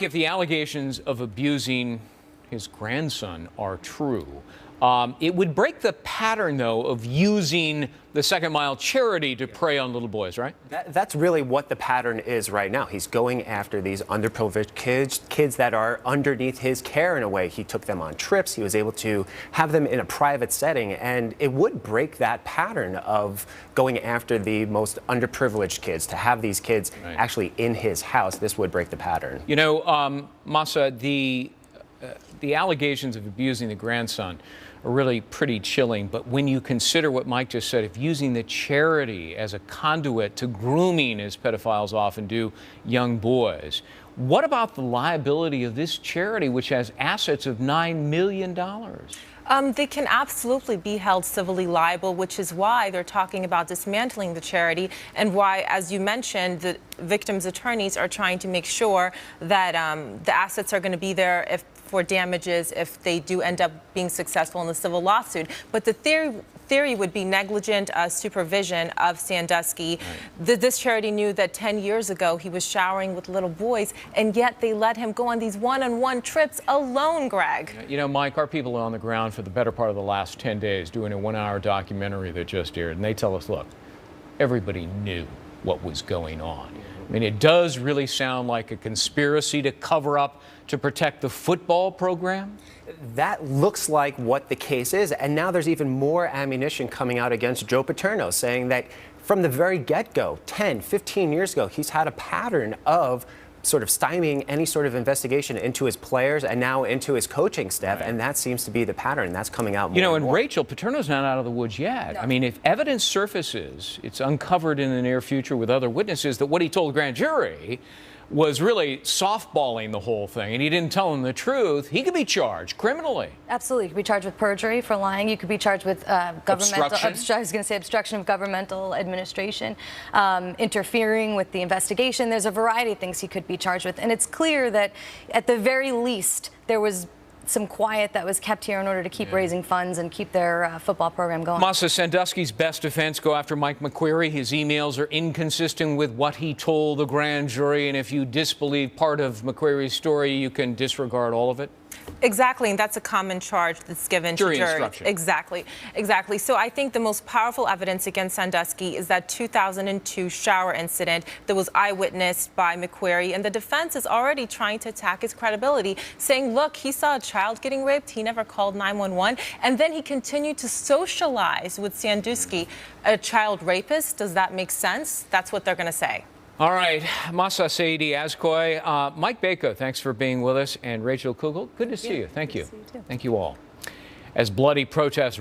If the allegations of abusing his grandson are true, it would break the pattern, though, of using the Second Mile charity to prey on little boys, right? That's really what the pattern is right now. He's going after these underprivileged kids that are underneath his care in a way. He took them on trips. He was able to have them in a private setting, and it would break that pattern of going after the most underprivileged kids. To have these kids actually in his house, this would break the pattern. You know, Masa, the allegations of abusing the grandson are really pretty chilling. But when you consider what Mike just said, of using the charity as a conduit to grooming, as pedophiles often do, young boys, what about the liability of this charity, which has assets of $9 million? They can absolutely be held civilly liable, which is why they're talking about dismantling the charity, and why, as you mentioned, the victims' attorneys are trying to make sure that the assets are going to be there for damages if they do end up being successful in the civil lawsuit. But the theory would be negligent supervision of Sandusky. This charity knew that 10 years ago he was showering with little boys, and yet they let him go on these one-on-one trips alone, Greg. You know, Mike, our people are on the ground for the better part of the last 10 days doing a 1-hour documentary that just aired, and they tell us, look, everybody knew what was going on. I mean, it does really sound like a conspiracy to cover up to protect the football program. That looks like what the case is. And now there's even more ammunition coming out against Joe Paterno, saying that from the very get-go, 10, 15 years ago, he's had a pattern of sort of stymieing any sort of investigation into his players and now into his coaching staff. And that seems to be the pattern. That's coming out more. You know, and more. Rachel, Paterno's not out of the woods yet. No. I mean, if evidence surfaces, it's uncovered in the near future with other witnesses, that what he told the grand jury was really softballing the whole thing, and he didn't tell them the truth, he could be charged criminally. Absolutely. You could be charged with perjury for lying. You could be charged with obstruction of governmental administration, interfering with the investigation. There's a variety of things he could be charged with. And it's clear that at the very least, there was some quiet that was kept here in order to keep raising funds and keep their football program going. Masa, Sandusky's best defense: go after Mike McQueary. His emails are inconsistent with what he told the grand jury, and if you disbelieve part of McQueary's story, you can disregard all of it. Exactly, and that's a common charge that's given to juries. Exactly. So I think the most powerful evidence against Sandusky is that 2002 shower incident that was eyewitnessed by McQueary, and the defense is already trying to attack his credibility, saying, look, he saw a child getting raped, he never called 911, and then he continued to socialize with Sandusky, a child rapist. Does that make sense? That's what they're going to say. All right, Masa Saidi Azkoy, Mike Bako, thanks for being with us, and Rachel Kugel, good to see you. Thank you. Thank you all. As bloody protests